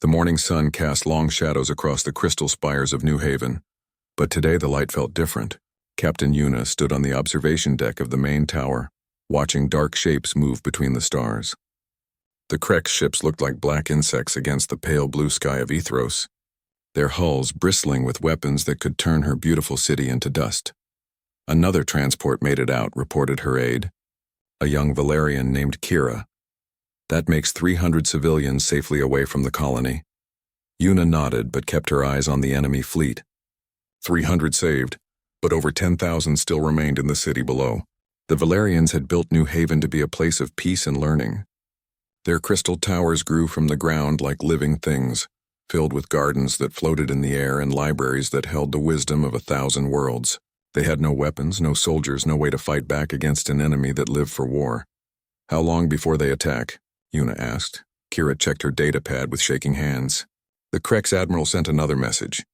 The morning sun cast long shadows across the crystal spires of New Haven, but today the light felt different. Captain Yuna stood on the observation deck of the main tower, watching dark shapes move between the stars. The Krek ships looked like black insects against the pale blue sky of Ethros, their hulls bristling with weapons that could turn her beautiful city into dust. Another transport made it out, reported her aide, a young Valerian named Kira. That makes 300 civilians safely away from the colony. Yuna nodded but kept her eyes on the enemy fleet. 300 saved, but over 10,000 still remained in the city below. The Valerians had built New Haven to be a place of peace and learning. Their crystal towers grew from the ground like living things, filled with gardens that floated in the air and libraries that held the wisdom of 1,000 worlds. They had no weapons, no soldiers, no way to fight back against an enemy that lived for war. How long before they attack? Yuna asked. Kira checked her datapad with shaking hands. The Krek's admiral sent another message.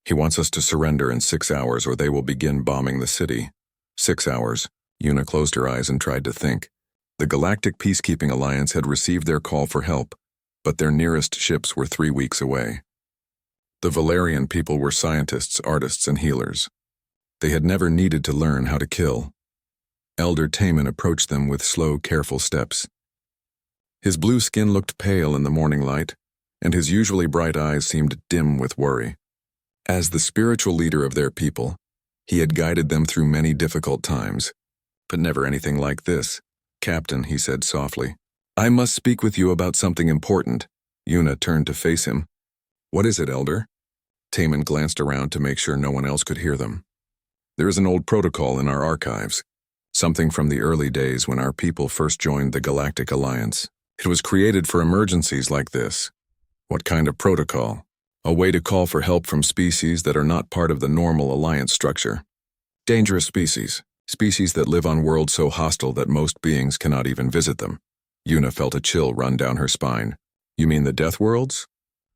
He wants us to surrender in 6 hours or they will begin bombing the city. 6 hours. Yuna closed her eyes and tried to think. The Galactic Peacekeeping Alliance had received their call for help, but their nearest ships were 3 weeks away. The Valerian people were scientists, artists, and healers. They had never needed to learn how to kill. Elder Taman approached them with slow, careful steps. His blue skin looked pale in the morning light, and his usually bright eyes seemed dim with worry. As the spiritual leader of their people, he had guided them through many difficult times, but never anything like this. Captain, he said softly, I must speak with you about something important. Yuna turned to face him. What is it, Elder? Taman glanced around to make sure no one else could hear them. There is an old protocol in our archives, something from the early days when our people first joined the Galactic Alliance. It was created for emergencies like this. What kind of protocol? A way to call for help from species that are not part of the normal alliance structure. Dangerous species. Species that live on worlds so hostile that most beings cannot even visit them. Yuna felt a chill run down her spine. You mean the Deathworlds?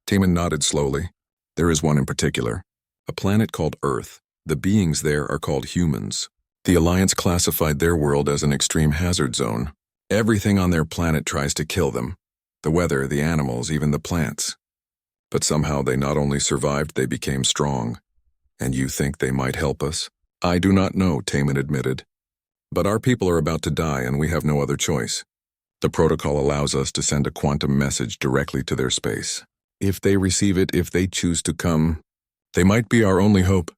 Taman nodded slowly. There is one in particular. A planet called Earth. The beings there are called humans. The Alliance classified their world as an extreme hazard zone. Everything on their planet tries to kill them. The weather, the animals, even the plants. But somehow they not only survived, they became strong. And you think they might help us? I do not know, Taman admitted. But our people are about to die and we have no other choice. The protocol allows us to send a quantum message directly to their space. If they receive it, if they choose to come, they might be our only hope.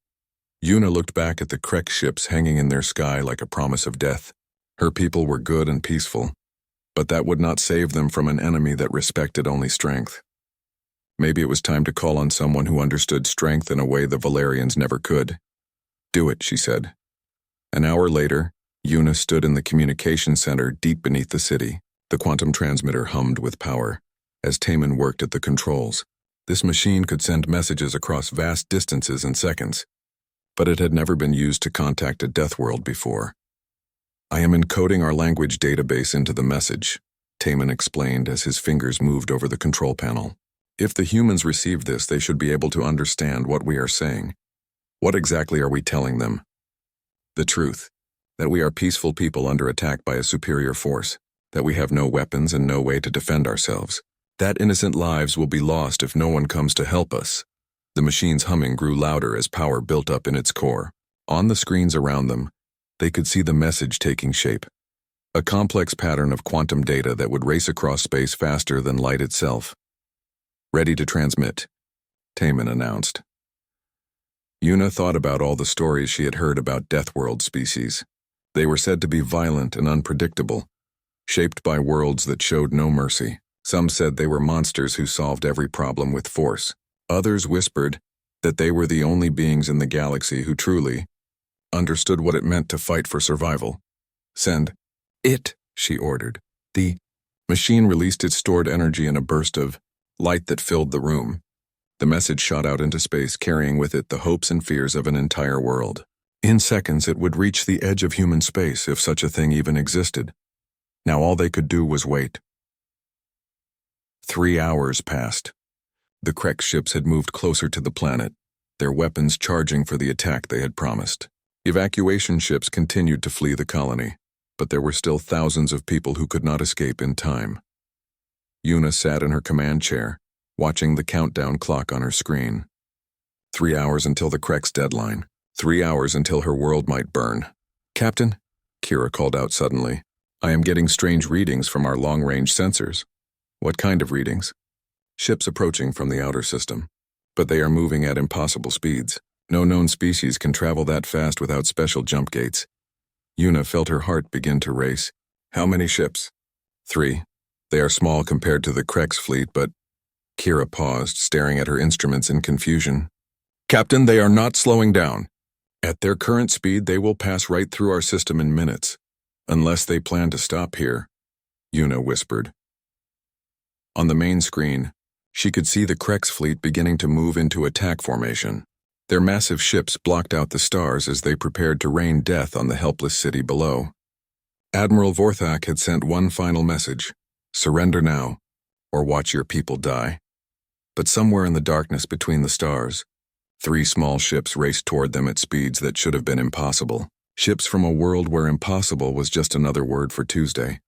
Yuna looked back at the Krek ships hanging in their sky like a promise of death. Her people were good and peaceful, but that would not save them from an enemy that respected only strength. Maybe it was time to call on someone who understood strength in a way the Valerians never could. Do it, she said. An hour later, Yuna stood in the communication center deep beneath the city. The quantum transmitter hummed with power as Taman worked at the controls. This machine could send messages across vast distances in seconds, but it had never been used to contact a death world before. I am encoding our language database into the message, Taman explained as his fingers moved over the control panel. If the humans receive this, they should be able to understand what we are saying. What exactly are we telling them? The truth, that we are peaceful people under attack by a superior force, that we have no weapons and no way to defend ourselves, that innocent lives will be lost if no one comes to help us. The machine's humming grew louder as power built up in its core. On the screens around them, they could see the message taking shape. A complex pattern of quantum data that would race across space faster than light itself. Ready to transmit, Taman announced. Yuna thought about all the stories she had heard about Deathworld species. They were said to be violent and unpredictable, shaped by worlds that showed no mercy. Some said they were monsters who solved every problem with force. Others whispered that they were the only beings in the galaxy who truly understood what it meant to fight for survival. Send it, she ordered. The machine released its stored energy in a burst of light that filled the room. The message shot out into space, carrying with it the hopes and fears of an entire world. In seconds, it would reach the edge of human space, if such a thing even existed. Now all they could do was wait. 3 hours passed. The Krek ships had moved closer to the planet, their weapons charging for the attack they had promised. Evacuation ships continued to flee the colony, but there were still thousands of people who could not escape in time. Yuna sat in her command chair, watching the countdown clock on her screen. 3 hours until the Krek's deadline. 3 hours until her world might burn. "Captain," Kira called out suddenly, "I am getting strange readings from our long-range sensors." "What kind of readings?" "Ships approaching from the outer system. But they are moving at impossible speeds. No known species can travel that fast without special jump gates." Yuna felt her heart begin to race. "How many ships?" "3. They are small compared to the Krek's fleet, but—" Kira paused, staring at her instruments in confusion. "Captain, they are not slowing down. At their current speed, they will pass right through our system in minutes. Unless they plan to stop here," Yuna whispered. On the main screen, she could see the Krek's fleet beginning to move into attack formation. Their massive ships blocked out the stars as they prepared to rain death on the helpless city below. Admiral Vorthak had sent one final message: "Surrender now, or watch your people die." But somewhere in the darkness between the stars, 3 small ships raced toward them at speeds that should have been impossible. Ships from a world where impossible was just another word for Tuesday.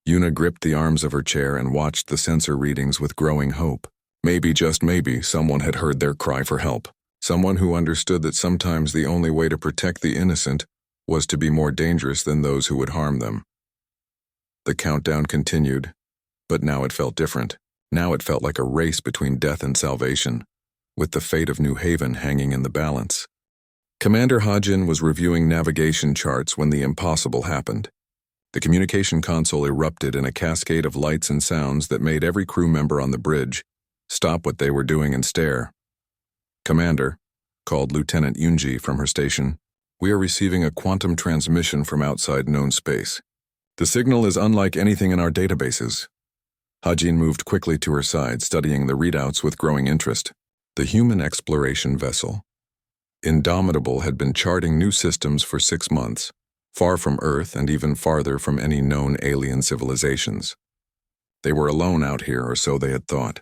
Yuna gripped the arms of her chair and watched the sensor readings with growing hope. Maybe, just maybe, someone had heard their cry for help. Someone who understood that sometimes the only way to protect the innocent was to be more dangerous than those who would harm them. The countdown continued, but now it felt different. Now it felt like a race between death and salvation, with the fate of New Haven hanging in the balance. Commander Hajin was reviewing navigation charts when the impossible happened. The communication console erupted in a cascade of lights and sounds that made every crew member on the bridge stop what they were doing and stare. "Commander," called Lieutenant Yunji from her station, "we are receiving a quantum transmission from outside known space. The signal is unlike anything in our databases." Hajin moved quickly to her side, studying the readouts with growing interest. The human exploration vessel, Indomitable, had been charting new systems for 6 months, far from Earth and even farther from any known alien civilizations. They were alone out here, or so they had thought.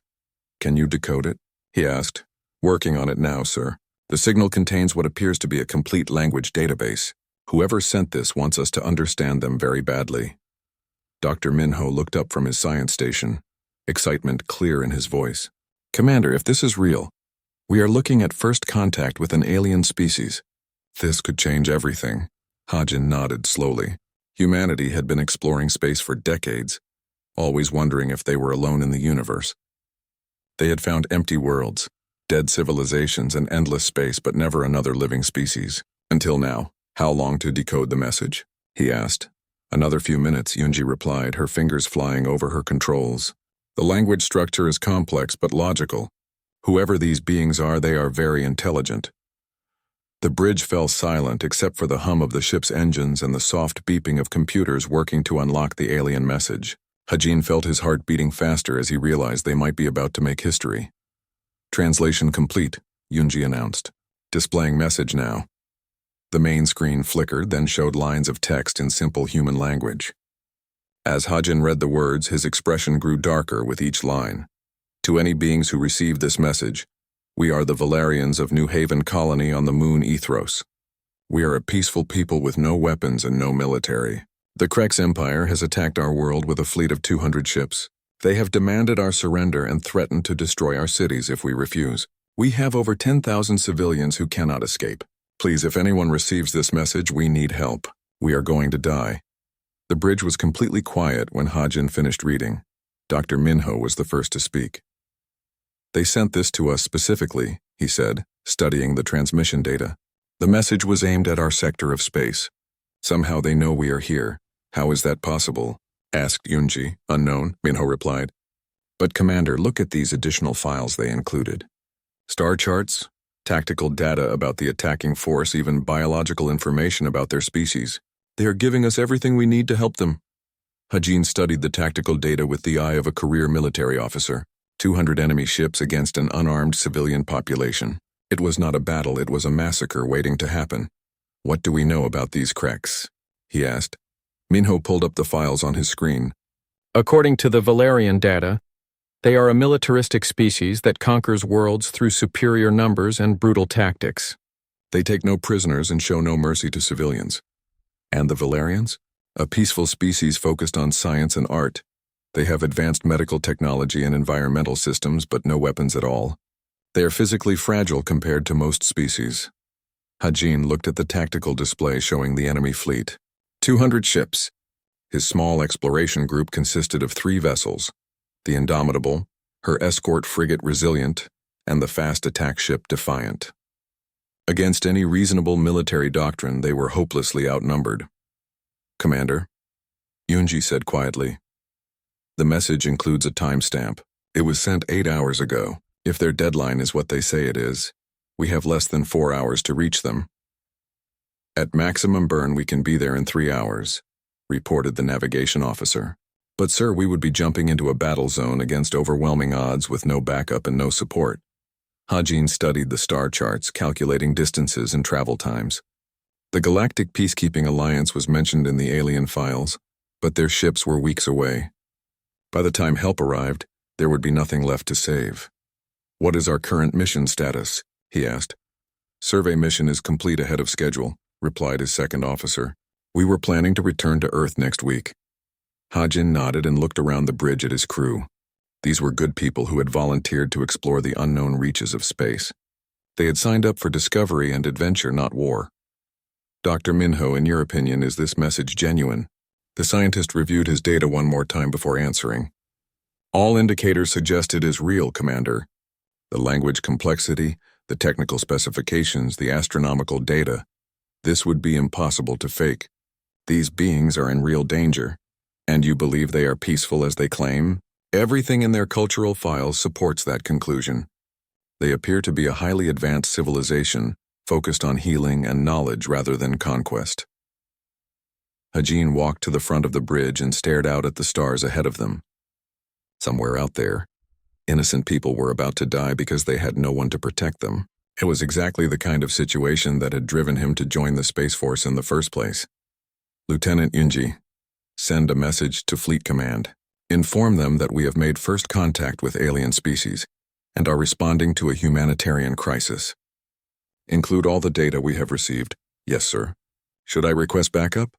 "Can you decode it?" he asked. "Working on it now, sir. The signal contains what appears to be a complete language database. Whoever sent this wants us to understand them very badly." Dr. Minho looked up from his science station, excitement clear in his voice. "Commander, if this is real, we are looking at first contact with an alien species. This could change everything." Hajin nodded slowly. Humanity had been exploring space for decades, always wondering if they were alone in the universe. They had found empty worlds, dead civilizations, and endless space, but never another living species. Until now. "How long to decode the message?" he asked. "Another few minutes," Yunji replied, her fingers flying over her controls. "The language structure is complex but logical. Whoever these beings are, they are very intelligent." The bridge fell silent except for the hum of the ship's engines and the soft beeping of computers working to unlock the alien message. Hajin felt his heart beating faster as he realized they might be about to make history. "Translation complete," Yunji announced. "Displaying message now." The main screen flickered, then showed lines of text in simple human language. As Hajin read the words, his expression grew darker with each line. "To any beings who received this message, we are the Valerians of New Haven Colony on the moon Ethros. We are a peaceful people with no weapons and no military. The Krek's Empire has attacked our world with a fleet of 200 ships. They have demanded our surrender and threatened to destroy our cities if we refuse. We have over 10,000 civilians who cannot escape. Please, if anyone receives this message, we need help. We are going to die." The bridge was completely quiet when Hajin finished reading. Dr. Minho was the first to speak. "They sent this to us specifically," he said, studying the transmission data. "The message was aimed at our sector of space. Somehow they know we are here. How is that possible?" asked Yunji. "Unknown," Minho replied. "But Commander, look at these additional files they included. Star charts, tactical data about the attacking force, even biological information about their species. They are giving us everything we need to help them." Hajin studied the tactical data with the eye of a career military officer. 200 enemy ships against an unarmed civilian population. It was not a battle, it was a massacre waiting to happen. "What do we know about these Kreks?" he asked. Minho pulled up the files on his screen. "According to the Valerian data, they are a militaristic species that conquers worlds through superior numbers and brutal tactics. They take no prisoners and show no mercy to civilians." "And the Valerians?" "A peaceful species focused on science and art. They have advanced medical technology and environmental systems, but no weapons at all. They are physically fragile compared to most species. Hajin looked at the tactical display showing the enemy fleet. 200 ships. His small exploration group consisted of 3 vessels: the Indomitable, her escort frigate Resilient, and the fast attack ship Defiant. Against any reasonable military doctrine, they were hopelessly outnumbered. "Commander," Yunji said quietly. "The message includes a timestamp. It was sent 8 hours ago. If their deadline is what they say it is, we have less than 4 hours to reach them. At maximum burn, we can be there in 3 hours," reported the navigation officer. "But sir, we would be jumping into a battle zone against overwhelming odds with no backup and no support." Hajin studied the star charts, calculating distances and travel times. The Galactic Peacekeeping Alliance was mentioned in the alien files, but their ships were weeks away. By the time help arrived, there would be nothing left to save. "What is our current mission status?" he asked. "Survey mission is complete ahead of schedule," replied his second officer. "We were planning to return to Earth next week." Hajin nodded and looked around the bridge at his crew. These were good people who had volunteered to explore the unknown reaches of space. They had signed up for discovery and adventure, not war. "Dr. Minho, in your opinion, is this message genuine?" The scientist reviewed his data one more time before answering. "All indicators suggest it is real, Commander. The language complexity, the technical specifications, the astronomical data. This would be impossible to fake. These beings are in real danger. And you believe they are peaceful as they claim? Everything in their cultural files supports that conclusion. They appear to be a highly advanced civilization, focused on healing and knowledge rather than conquest." Hajin walked to the front of the bridge and stared out at the stars ahead of them. Somewhere out there, innocent people were about to die because they had no one to protect them. It was exactly the kind of situation that had driven him to join the Space Force in the first place. "Lieutenant Yunji, send a message to Fleet Command. Inform them that we have made first contact with alien species and are responding to a humanitarian crisis. Include all the data we have received." "Yes, sir." "Should I request backup?"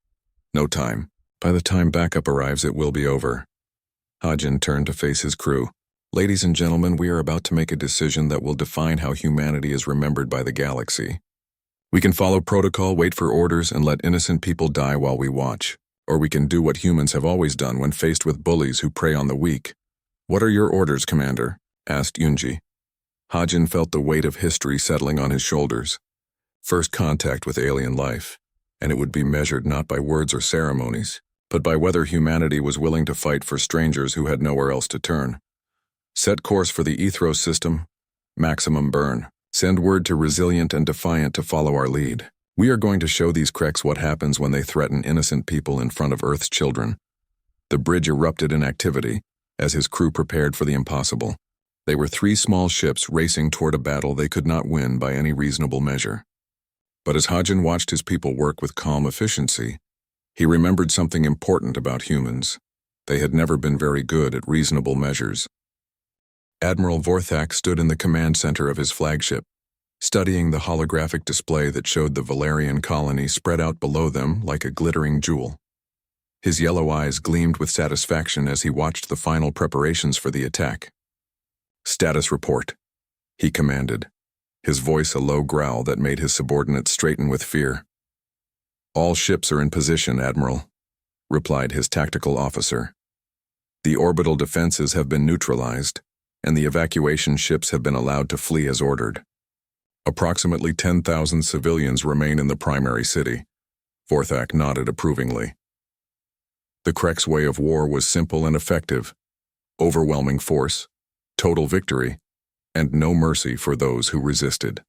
"No time. By the time backup arrives, it will be over." Hajin turned to face his crew. "Ladies and gentlemen, we are about to make a decision that will define how humanity is remembered by the galaxy. We can follow protocol, wait for orders, and let innocent people die while we watch. Or we can do what humans have always done when faced with bullies who prey on the weak." "What are your orders, Commander?" asked Yunji. Hajin felt the weight of history settling on his shoulders. First contact with alien life, and it would be measured not by words or ceremonies, but by whether humanity was willing to fight for strangers who had nowhere else to turn. "Set course for the Ethros system. Maximum burn. Send word to Resilient and Defiant to follow our lead. We are going to show these creks what happens when they threaten innocent people in front of Earth's children." The bridge erupted in activity as his crew prepared for the impossible. They were 3 small ships racing toward a battle they could not win by any reasonable measure. But as Hajin watched his people work with calm efficiency, he remembered something important about humans. They had never been very good at reasonable measures. Admiral Vorthak stood in the command center of his flagship, studying the holographic display that showed the Valerian colony spread out below them like a glittering jewel. His yellow eyes gleamed with satisfaction as he watched the final preparations for the attack. "Status report," he commanded, his voice a low growl that made his subordinates straighten with fear. "All ships are in position, Admiral," replied his tactical officer. "The orbital defenses have been neutralized, and the evacuation ships have been allowed to flee as ordered. Approximately 10,000 civilians remain in the primary city." Vorthak nodded approvingly. The Krek's way of war was simple and effective: overwhelming force, total victory, and no mercy for those who resisted.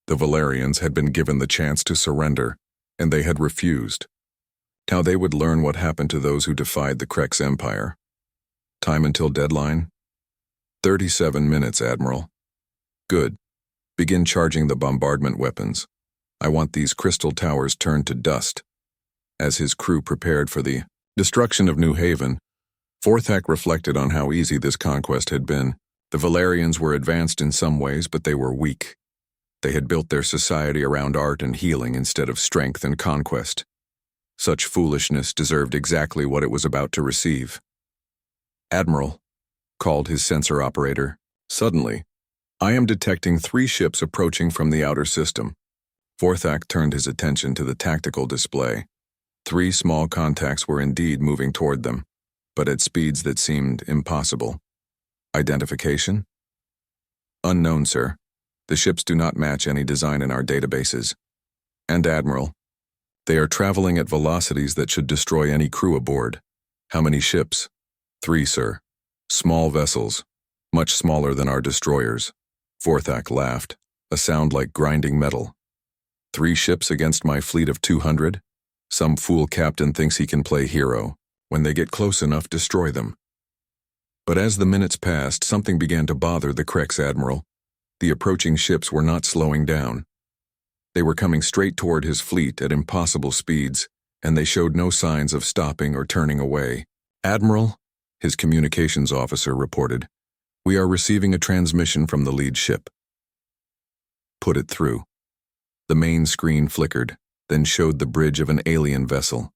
The Valerians had been given the chance to surrender, and they had refused. Now they would learn what happened to those who defied the Krek's empire. Time until deadline? 37 minutes, Admiral. Good. Begin charging the bombardment weapons. I want these crystal towers turned to dust. As his crew prepared for the destruction of New Haven, Vorthak reflected on how easy this conquest had been. The Valerians were advanced in some ways, but they were weak. They had built their society around art and healing instead of strength and conquest. Such foolishness deserved exactly what it was about to receive. "Admiral," called his sensor operator. Suddenly, "I am detecting 3 ships approaching from the outer system." Vorthak turned his attention to the tactical display. 3 small contacts were indeed moving toward them, but at speeds that seemed impossible. "Identification?" "Unknown, sir. The ships do not match any design in our databases." "And Admiral, they are traveling at velocities that should destroy any crew aboard." "How many ships?" "3, sir. Small vessels, much smaller than our destroyers." Vorthak laughed, a sound like grinding metal. "3 ships against my fleet of 200? Some fool captain thinks he can play hero. When they get close enough, destroy them." But as the minutes passed, something began to bother the Krex admiral. The approaching ships were not slowing down. They were coming straight toward his fleet at impossible speeds, and they showed no signs of stopping or turning away. "Admiral," his communications officer reported, "we are receiving a transmission from the lead ship." "Put it through." The main screen flickered, then showed the bridge of an alien vessel.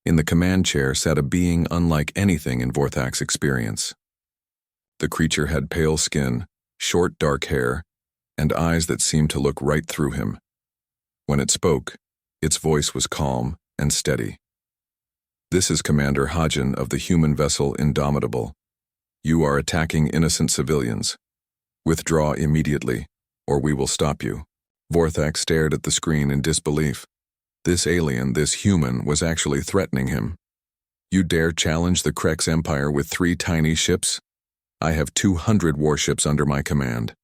In the command chair sat a being unlike anything in Vorthak's experience. The creature had pale skin, short dark hair, and eyes that seemed to look right through him. When it spoke, its voice was calm and steady. "This is Commander Hagen of the human vessel Indomitable. You are attacking innocent civilians. Withdraw immediately, or we will stop you." Vorthak stared at the screen in disbelief. This alien, this human, was actually threatening him. "You dare challenge the Krex Empire with 3 tiny ships? I have 200 warships under my command."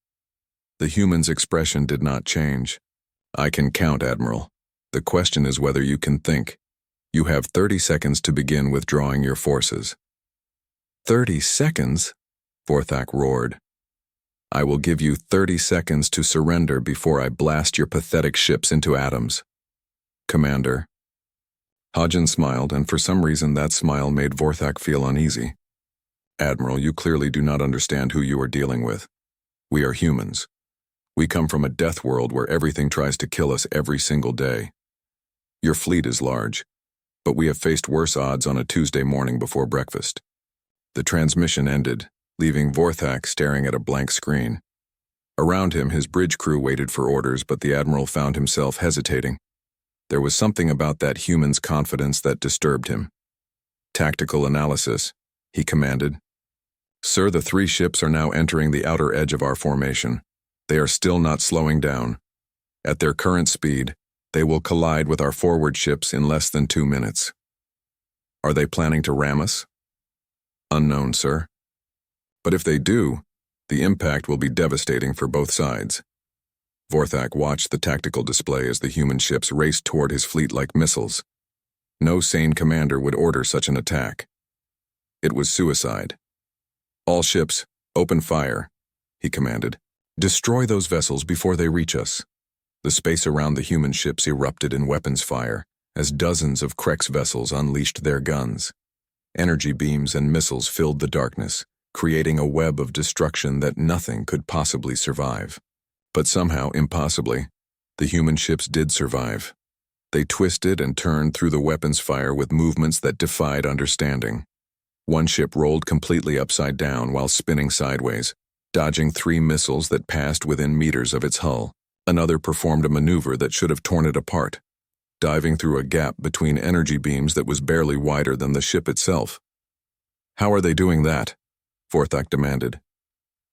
The human's expression did not change. "I can count, Admiral. The question is whether you can think. You have 30 seconds to begin withdrawing your forces." 30 seconds? Vorthak roared. "I will give you 30 seconds to surrender before I blast your pathetic ships into atoms." "Commander." Hagen smiled, and for some reason that smile made Vorthak feel uneasy. "Admiral, you clearly do not understand who you are dealing with. We are humans. We come from a death world where everything tries to kill us every single day. Your fleet is large, but we have faced worse odds on a Tuesday morning before breakfast." The transmission ended, leaving Vorthak staring at a blank screen. Around him, his bridge crew waited for orders, but the Admiral found himself hesitating. There was something about that human's confidence that disturbed him. "Tactical analysis," he commanded. "Sir, the 3 ships are now entering the outer edge of our formation. They are still not slowing down. At their current speed, they will collide with our forward ships in less than 2 minutes." "Are they planning to ram us?" "Unknown, sir. But if they do, the impact will be devastating for both sides." Vorthak watched the tactical display as the human ships raced toward his fleet like missiles. No sane commander would order such an attack. It was suicide. "All ships, open fire," he commanded. "Destroy those vessels before they reach us." The space around the human ships erupted in weapons fire as dozens of Krex vessels unleashed their guns. Energy beams and missiles filled the darkness, creating a web of destruction that nothing could possibly survive. But somehow, impossibly, the human ships did survive. They twisted and turned through the weapons fire with movements that defied understanding. One ship rolled completely upside down while spinning sideways, dodging 3 missiles that passed within meters of its hull. Another performed a maneuver that should have torn it apart, diving through a gap between energy beams that was barely wider than the ship itself. "How are they doing that?" Vorthak demanded.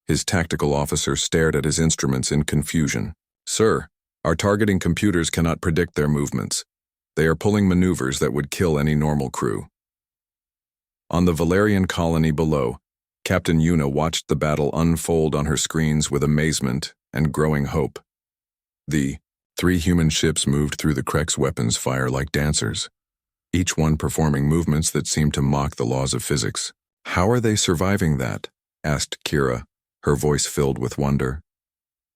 His tactical officer stared at his instruments in confusion. "Sir, our targeting computers cannot predict their movements. They are pulling maneuvers that would kill any normal crew." On the Valerian colony below, Captain Yuna watched the battle unfold on her screens with amazement and growing hope. The 3 human ships moved through the Krex weapons fire like dancers, each one performing movements that seemed to mock the laws of physics. "How are they surviving that?" asked Kira, her voice filled with wonder.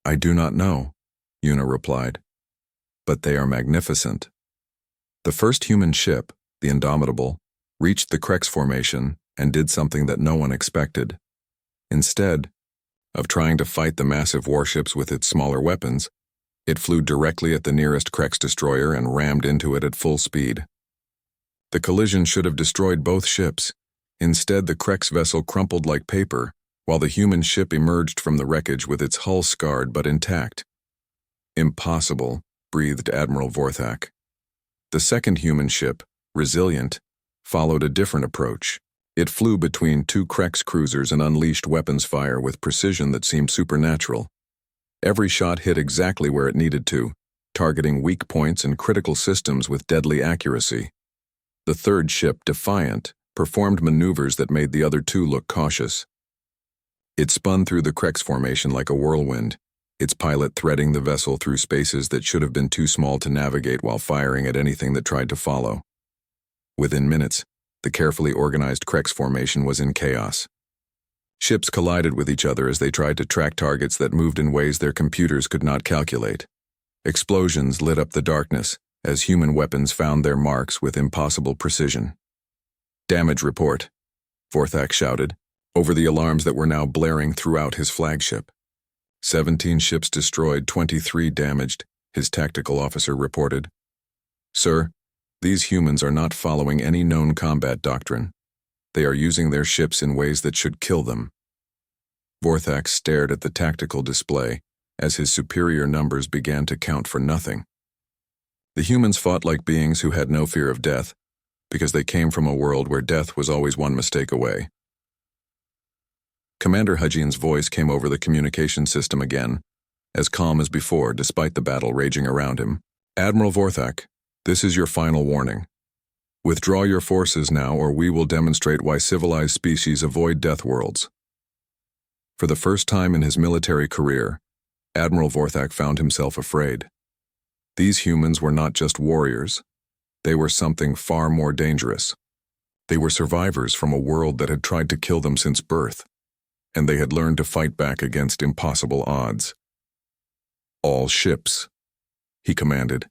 "I do not know," Yuna replied. "But they are magnificent." The first human ship, the Indomitable, reached the Krex formation and did something that no one expected. Instead of trying to fight the massive warships with its smaller weapons, it flew directly at the nearest Krex destroyer and rammed into it at full speed. The collision should have destroyed both ships, Instead, the Krex vessel crumpled like paper, while the human ship emerged from the wreckage with its hull scarred but intact. Impossible, breathed Admiral Vorthak. The second human ship, Resilient, followed a different approach. It flew between two Krex cruisers and unleashed weapons fire with precision that seemed supernatural. Every shot hit exactly where it needed to, targeting weak points and critical systems with deadly accuracy. The third ship, Defiant, performed maneuvers that made the other two look cautious. It spun through the Krex formation like a whirlwind, its pilot threading the vessel through spaces that should have been too small to navigate while firing at anything that tried to follow. Within minutes, the carefully organized Krex formation was in chaos. Ships collided with each other as they tried to track targets that moved in ways their computers could not calculate. Explosions lit up the darkness as human weapons found their marks with impossible precision. "Damage report," Vorthak shouted, over the alarms that were now blaring throughout his flagship. 17 ships destroyed, 23 damaged, his tactical officer reported. "Sir, these humans are not following any known combat doctrine. They are using their ships in ways that should kill them." Vorthak stared at the tactical display as his superior numbers began to count for nothing. The humans fought like beings who had no fear of death, because they came from a world where death was always one mistake away. Commander Hudjian's voice came over the communication system again, as calm as before despite the battle raging around him. "Admiral Vorthak, this is your final warning. Withdraw your forces now, or we will demonstrate why civilized species avoid death worlds." For the first time in his military career, Admiral Vorthak found himself afraid. These humans were not just warriors. They were something far more dangerous. They were survivors from a world that had tried to kill them since birth, and they had learned to fight back against impossible odds. "All ships," he commanded,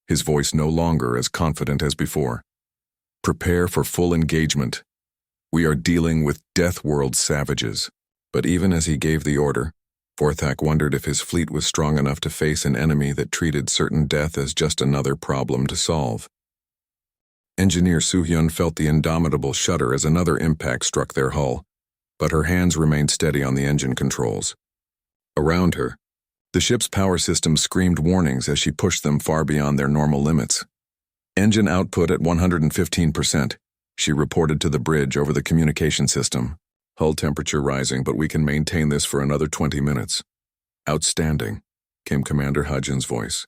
his voice no longer as confident as before. "Prepare for full engagement. We are dealing with Death World savages." But even as he gave the order, Vorthak wondered if his fleet was strong enough to face an enemy that treated certain death as just another problem to solve. Engineer Soo-hyun felt the indomitable shudder as another impact struck their hull, but her hands remained steady on the engine controls. Around her, the ship's power systems screamed warnings as she pushed them far beyond their normal limits. "Engine output at 115%, she reported to the bridge over the communication system. "Hull temperature rising, but we can maintain this for another 20 minutes. "Outstanding," came Commander Hudjian's voice.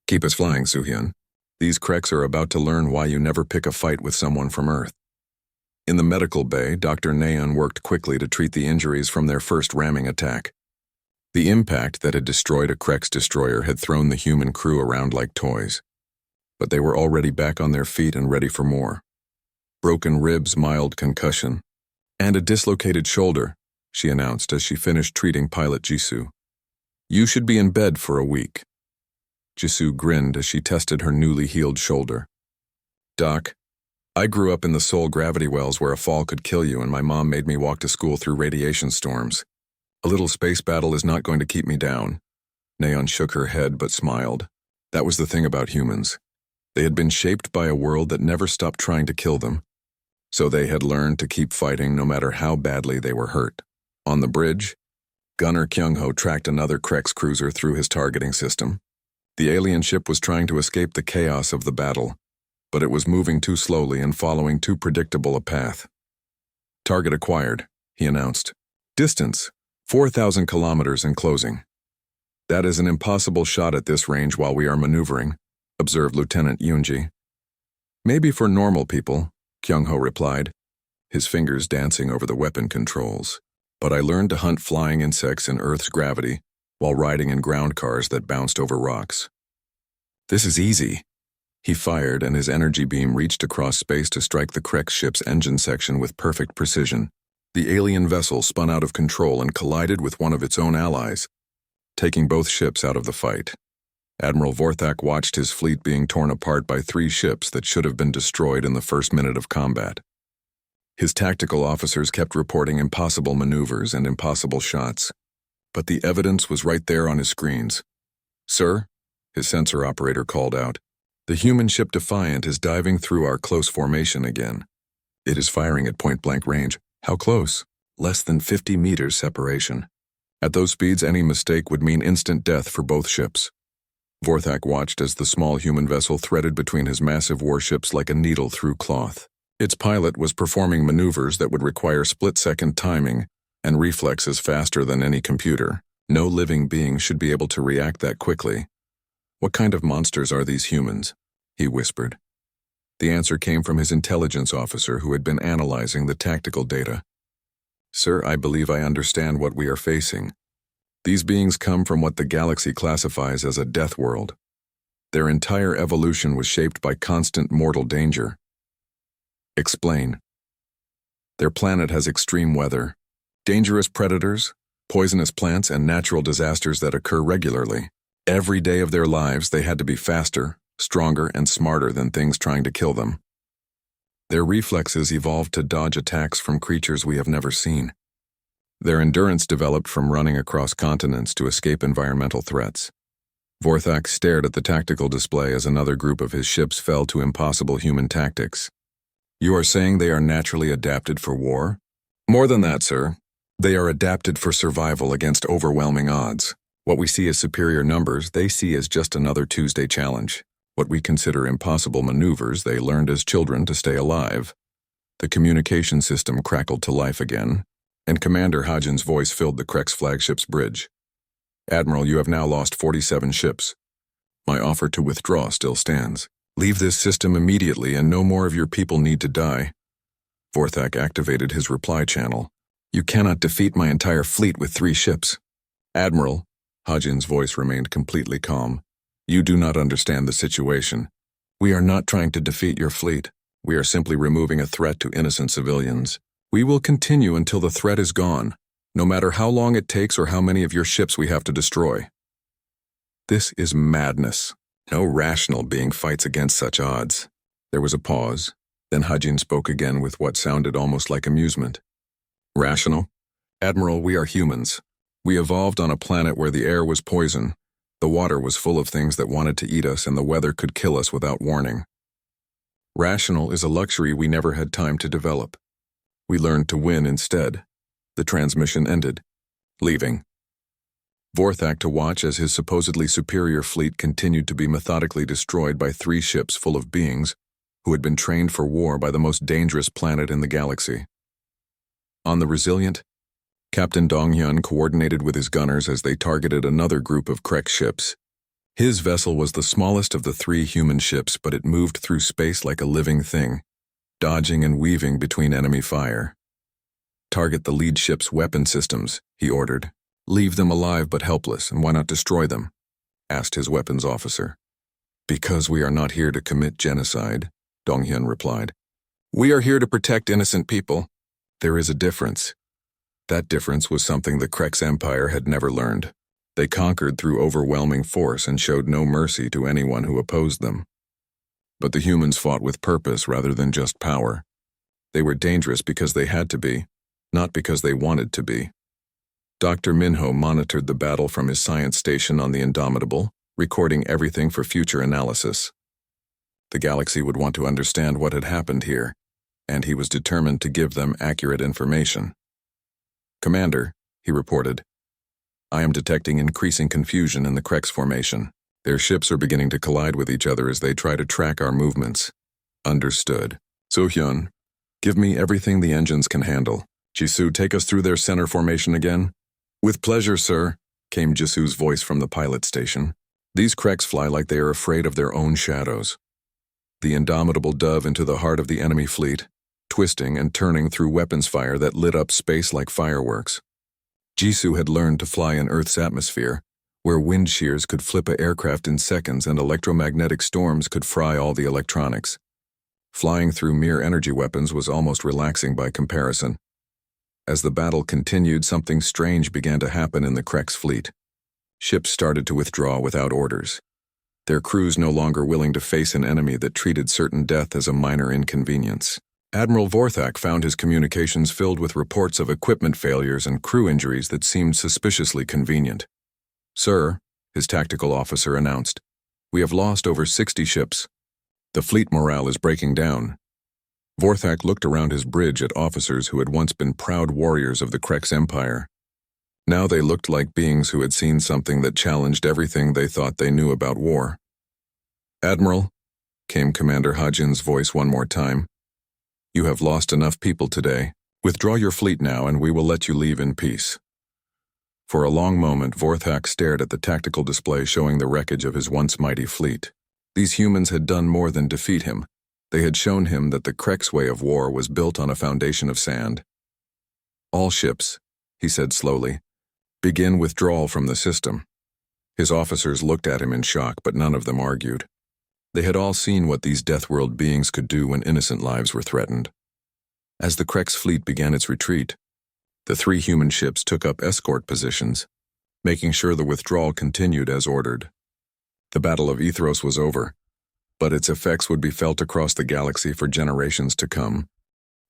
"Keep us flying, Soo-hyun. These Krex are about to learn why you never pick a fight with someone from Earth." In the medical bay, Dr. Naeun worked quickly to treat the injuries from their first ramming attack. The impact that had destroyed a Krex destroyer had thrown the human crew around like toys. But they were already back on their feet and ready for more. "Broken ribs, mild concussion, and a dislocated shoulder," she announced as she finished treating pilot Jisoo. "You should be in bed for a week." Jisoo grinned as she tested her newly healed shoulder. "Doc, I grew up in the Seoul gravity wells where a fall could kill you, and my mom made me walk to school through radiation storms. A little space battle is not going to keep me down." Naeun shook her head but smiled. That was the thing about humans. They had been shaped by a world that never stopped trying to kill them, so they had learned to keep fighting no matter how badly they were hurt. On the bridge, Gunner Kyung-ho tracked another Krex cruiser through his targeting system. The alien ship was trying to escape the chaos of the battle, but it was moving too slowly and following too predictable a path. "Target acquired," he announced. "Distance, 4,000 kilometers and closing." "That is an impossible shot at this range while we are maneuvering," observed Lieutenant Yoonji. "Maybe for normal people," Kyung-ho replied, his fingers dancing over the weapon controls. "But I learned to hunt flying insects in Earth's gravity while riding in ground cars that bounced over rocks." "This is easy." He fired, and his energy beam reached across space to strike the Krex ship's engine section with perfect precision. The alien vessel spun out of control and collided with one of its own allies, taking both ships out of the fight. Admiral Vorthak watched his fleet being torn apart by 3 ships that should have been destroyed in the first minute of combat. His tactical officers kept reporting impossible maneuvers and impossible shots, but the evidence was right there on his screens. "Sir," his sensor operator called out, "the human ship Defiant is diving through our close formation again. It is firing at point-blank range. How close? Less than 50 meters separation. At those speeds, any mistake would mean instant death for both ships. Vorthak watched as the small human vessel threaded between his massive warships like a needle through cloth. Its pilot was performing maneuvers that would require split-second timing and reflexes faster than any computer. No living being should be able to react that quickly. "What kind of monsters are these humans?" he whispered. The answer came from his intelligence officer who had been analyzing the tactical data. "Sir, I believe I understand what we are facing. These beings come from what the galaxy classifies as a death world. Their entire evolution was shaped by constant mortal danger." "Explain." "Their planet has extreme weather, dangerous predators, poisonous plants, and natural disasters that occur regularly. Every day of their lives, they had to be faster, stronger, and smarter than things trying to kill them. Their reflexes evolved to dodge attacks from creatures we have never seen. Their endurance developed from running across continents to escape environmental threats." Vorthak stared at the tactical display as another group of his ships fell to impossible human tactics. "You are saying they are naturally adapted for war?" "More than that, sir. They are adapted for survival against overwhelming odds. What we see as superior numbers, they see as just another Tuesday challenge. What we consider impossible maneuvers, they learned as children to stay alive." The communication system crackled to life again, and Commander Hodgin's voice filled the Krex flagship's bridge. "Admiral, you have now lost 47 ships. My offer to withdraw still stands. Leave this system immediately and no more of your people need to die." Vorthak activated his reply channel. "You cannot defeat my entire fleet with 3 ships. Admiral," Hodgin's voice remained completely calm, "you do not understand the situation. We are not trying to defeat your fleet. We are simply removing a threat to innocent civilians. We will continue until the threat is gone, no matter how long it takes or how many of your ships we have to destroy." "This is madness. No rational being fights against such odds." There was a pause. Then Hodgin spoke again with what sounded almost like amusement. "Rational? Admiral, we are humans. We evolved on a planet where the air was poison, the water was full of things that wanted to eat us, and the weather could kill us without warning. Rational is a luxury we never had time to develop. We learned to win instead." The transmission ended, leaving Vorthak to watch as his supposedly superior fleet continued to be methodically destroyed by 3 ships full of beings who had been trained for war by the most dangerous planet in the galaxy. On the Resilient, Captain Donghyun coordinated with his gunners as they targeted another group of Krex ships. His vessel was the smallest of the 3 human ships, but it moved through space like a living thing, dodging and weaving between enemy fire. "Target the lead ship's weapon systems," he ordered. "Leave them alive but helpless, and why not destroy them?" asked his weapons officer. "Because we are not here to commit genocide," Donghyun replied. "We are here to protect innocent people." "There is a difference." That difference was something the Krex Empire had never learned. They conquered through overwhelming force and showed no mercy to anyone who opposed them. But the humans fought with purpose rather than just power. They were dangerous because they had to be, not because they wanted to be. Dr. Minho monitored the battle from his science station on the Indomitable, recording everything for future analysis. The galaxy would want to understand what had happened here, and he was determined to give them accurate information. "Commander," he reported, "I am detecting increasing confusion in the Krex formation. Their ships are beginning to collide with each other as they try to track our movements." "Understood. So-hyun, give me everything the engines can handle. Jisoo, take us through their center formation again." "With pleasure, sir," came Jisoo's voice from the pilot station. "These Krex fly like they are afraid of their own shadows." The Indomitable dove into the heart of the enemy fleet, twisting and turning through weapons fire that lit up space like fireworks. Jisoo had learned to fly in Earth's atmosphere, where wind shears could flip an aircraft in seconds and electromagnetic storms could fry all the electronics. Flying through mere energy weapons was almost relaxing by comparison. As the battle continued, something strange began to happen in the Krex fleet. Ships started to withdraw without orders, their crews no longer willing to face an enemy that treated certain death as a minor inconvenience. Admiral Vorthak found his communications filled with reports of equipment failures and crew injuries that seemed suspiciously convenient. "Sir," his tactical officer announced, "we have lost over 60 ships. The fleet morale is breaking down." Vorthak looked around his bridge at officers who had once been proud warriors of the Krex Empire. Now they looked like beings who had seen something that challenged everything they thought they knew about war. "Admiral," came Commander Hajin's voice one more time, "you have lost enough people today. Withdraw your fleet now and we will let you leave in peace." For a long moment, Vorthak stared at the tactical display showing the wreckage of his once mighty fleet. These humans had done more than defeat him. They had shown him that the Krex way of war was built on a foundation of sand. "All ships," he said slowly, "begin withdrawal from the system." His officers looked at him in shock, but none of them argued. They had all seen what these Deathworld beings could do when innocent lives were threatened. As the Krex fleet began its retreat, the 3 human ships took up escort positions, making sure the withdrawal continued as ordered. The Battle of Ethros was over, but its effects would be felt across the galaxy for generations to come.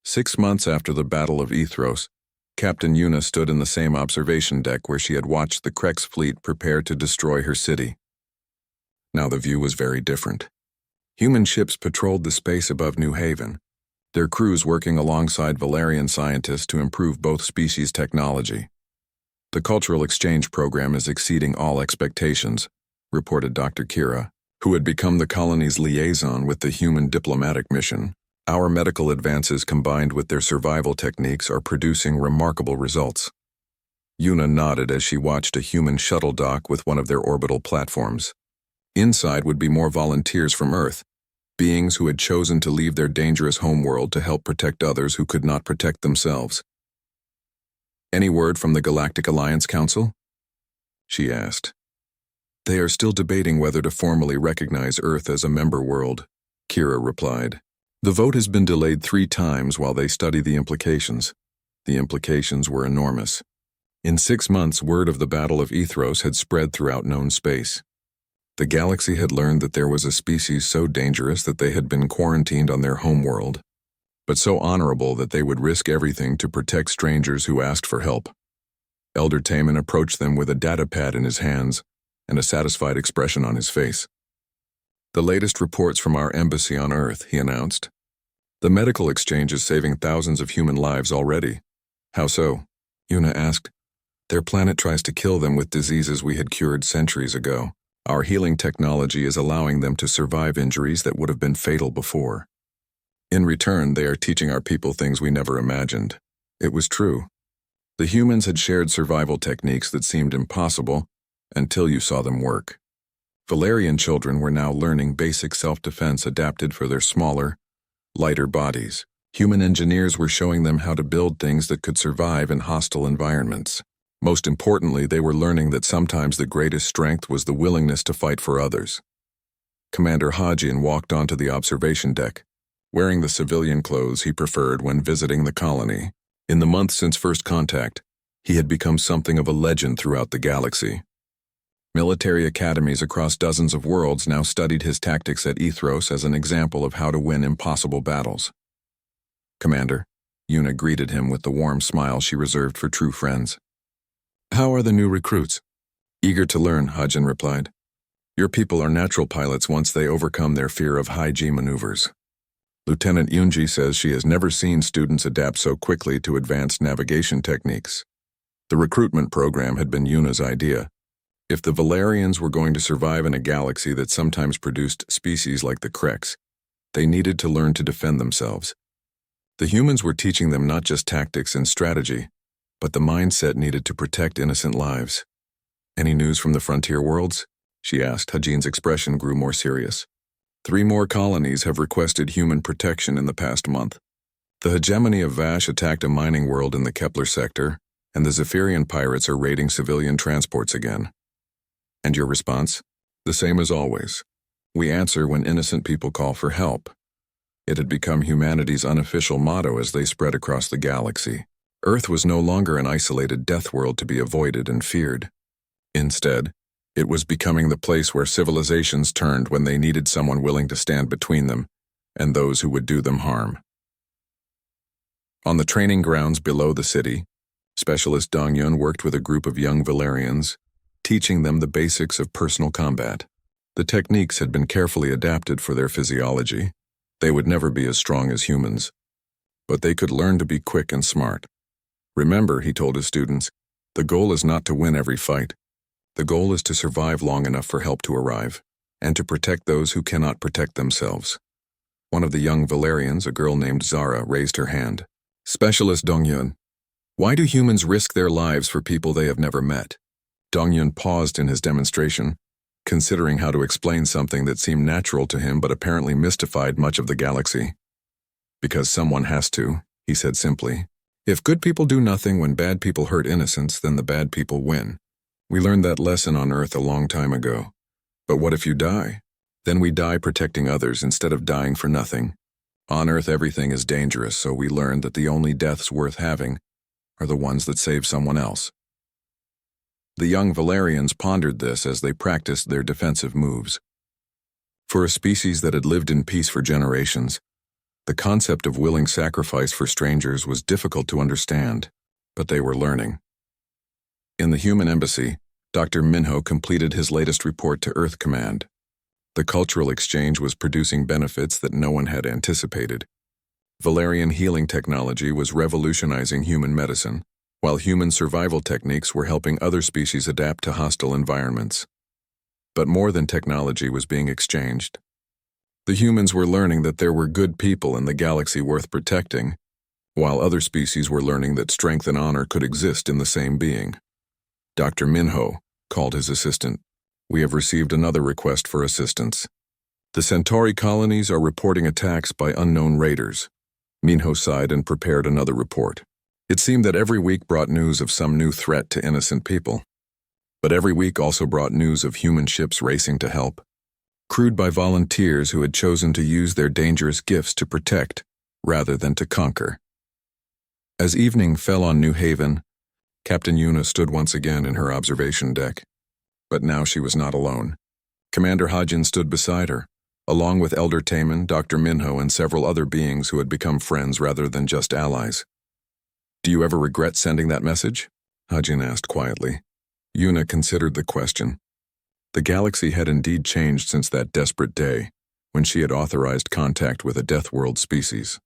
6 months after the Battle of Ethros, Captain Yuna stood in the same observation deck where she had watched the Krex fleet prepare to destroy her city. Now the view was very different. Human ships patrolled the space above New Haven, their crews working alongside Valerian scientists to improve both species' technology. "The cultural exchange program is exceeding all expectations," reported Dr. Kira, who had become the colony's liaison with the human diplomatic mission. "Our medical advances combined with their survival techniques are producing remarkable results." Yuna nodded as she watched a human shuttle dock with one of their orbital platforms. Inside would be more volunteers from Earth, beings who had chosen to leave their dangerous homeworld to help protect others who could not protect themselves. "Any word from the Galactic Alliance Council?" she asked. "They are still debating whether to formally recognize Earth as a member world," Kira replied. "The vote has been delayed 3 times while they study the implications. The implications were enormous. In 6 months, word of the Battle of Ethros had spread throughout known space. The galaxy had learned that there was a species so dangerous that they had been quarantined on their homeworld, but so honorable that they would risk everything to protect strangers who asked for help. Elder Taman approached them with a datapad in his hands and a satisfied expression on his face. "The latest reports from our embassy on Earth," he announced. "The medical exchange is saving thousands of human lives already." "How so?" Yuna asked. "Their planet tries to kill them with diseases we had cured centuries ago. Our healing technology is allowing them to survive injuries that would have been fatal before. In return, they are teaching our people things we never imagined." It was true. The humans had shared survival techniques that seemed impossible until you saw them work. Valerian children were now learning basic self-defense adapted for their smaller, lighter bodies. Human engineers were showing them how to build things that could survive in hostile environments. Most importantly, they were learning that sometimes the greatest strength was the willingness to fight for others. Commander Hajin walked onto the observation deck, wearing the civilian clothes he preferred when visiting the colony. In the months since first contact, he had become something of a legend throughout the galaxy. Military academies across dozens of worlds now studied his tactics at Ethros as an example of how to win impossible battles. "Commander," Yuna greeted him with the warm smile she reserved for true friends. "How are the new recruits?" "Eager to learn," Hajin replied. "Your people are natural pilots once they overcome their fear of high-G maneuvers. Lieutenant Yunji says she has never seen students adapt so quickly to advanced navigation techniques." The recruitment program had been Yuna's idea. If the Valerians were going to survive in a galaxy that sometimes produced species like the Krex, they needed to learn to defend themselves. The humans were teaching them not just tactics and strategy, but the mindset needed to protect innocent lives. "Any news from the frontier worlds?" she asked. Hajin's expression grew more serious. 3 more colonies have requested human protection in the past month. The hegemony of Vash attacked a mining world in the Kepler sector, and the Zephyrian pirates are raiding civilian transports again. "And your response?" "The same as always. We answer when innocent people call for help." It had become humanity's unofficial motto as they spread across the galaxy. Earth was no longer an isolated death world to be avoided and feared. Instead, it was becoming the place where civilizations turned when they needed someone willing to stand between them and those who would do them harm. On the training grounds below the city, Specialist Dongyun worked with a group of young Valerians, teaching them the basics of personal combat. The techniques had been carefully adapted for their physiology, They would never be as strong as humans, but they could learn to be quick and smart. Remember, he told his students, the goal is not to win every fight. The goal is to survive long enough for help to arrive, and to protect those who cannot protect themselves. One of the young Valerians, a girl named Zara, raised her hand. Specialist Dongyun, why do humans risk their lives for people they have never met? Dongyun paused in his demonstration, considering how to explain something that seemed natural to him but apparently mystified much of the galaxy. Because someone has to, he said simply. If good people do nothing when bad people hurt innocents, then the bad people win. We learned that lesson on Earth a long time ago. But what if you die? Then we die protecting others instead of dying for nothing. On Earth everything is dangerous, so we learned that the only deaths worth having are the ones that save someone else. The young Valerians pondered this as they practiced their defensive moves. For a species that had lived in peace for generations, the concept of willing sacrifice for strangers was difficult to understand, but they were learning. In the human embassy, Dr. Minho completed his latest report to Earth Command. The cultural exchange was producing benefits that no one had anticipated. Valerian healing technology was revolutionizing human medicine, while human survival techniques were helping other species adapt to hostile environments. But more than technology was being exchanged. The humans were learning that there were good people in the galaxy worth protecting, while other species were learning that strength and honor could exist in the same being. Dr. Minho called his assistant. We have received another request for assistance. The Centauri colonies are reporting attacks by unknown raiders. Minho sighed and prepared another report. It seemed that every week brought news of some new threat to innocent people. But every week also brought news of human ships racing to help, crewed by volunteers who had chosen to use their dangerous gifts to protect rather than to conquer. As evening fell on New Haven, Captain Yuna stood once again in her observation deck. But now she was not alone. Commander Hajin stood beside her, along with Elder Taman, Dr. Minho, and several other beings who had become friends rather than just allies. Do you ever regret sending that message? Hajin asked quietly. Yuna considered the question. The galaxy had indeed changed since that desperate day, when she had authorized contact with a Deathworld species.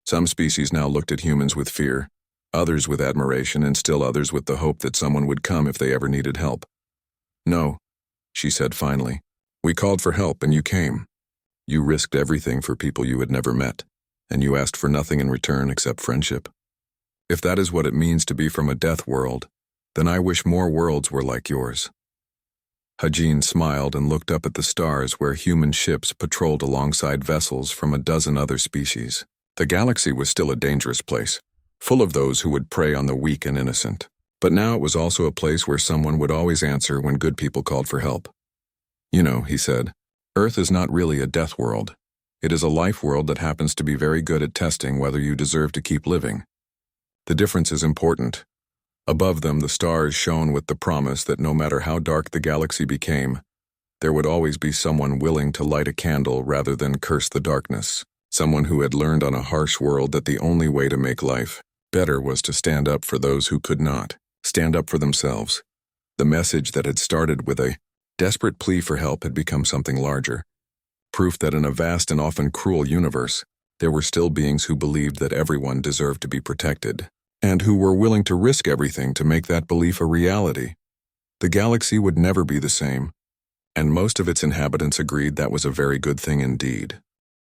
Some species now looked at humans with fear, others with admiration, and still others with the hope that someone would come if they ever needed help. No, she said finally. We called for help and you came. You risked everything for people you had never met, and you asked for nothing in return except friendship. If that is what it means to be from a death world, then I wish more worlds were like yours. Hajin smiled and looked up at the stars where human ships patrolled alongside vessels from a dozen other species. The galaxy was still a dangerous place, full of those who would prey on the weak and innocent. But now it was also a place where someone would always answer when good people called for help. You know, he said, Earth is not really a death world. It is a life world that happens to be very good at testing whether you deserve to keep living. The difference is important. Above them, the stars shone with the promise that no matter how dark the galaxy became, there would always be someone willing to light a candle rather than curse the darkness. Someone who had learned on a harsh world that the only way to make life better was to stand up for those who could not. Stand up for themselves. The message that had started with a desperate plea for help had become something larger. Proof that in a vast and often cruel universe, there were still beings who believed that everyone deserved to be protected, and who were willing to risk everything to make that belief a reality. The galaxy would never be the same, and most of its inhabitants agreed that was a very good thing indeed.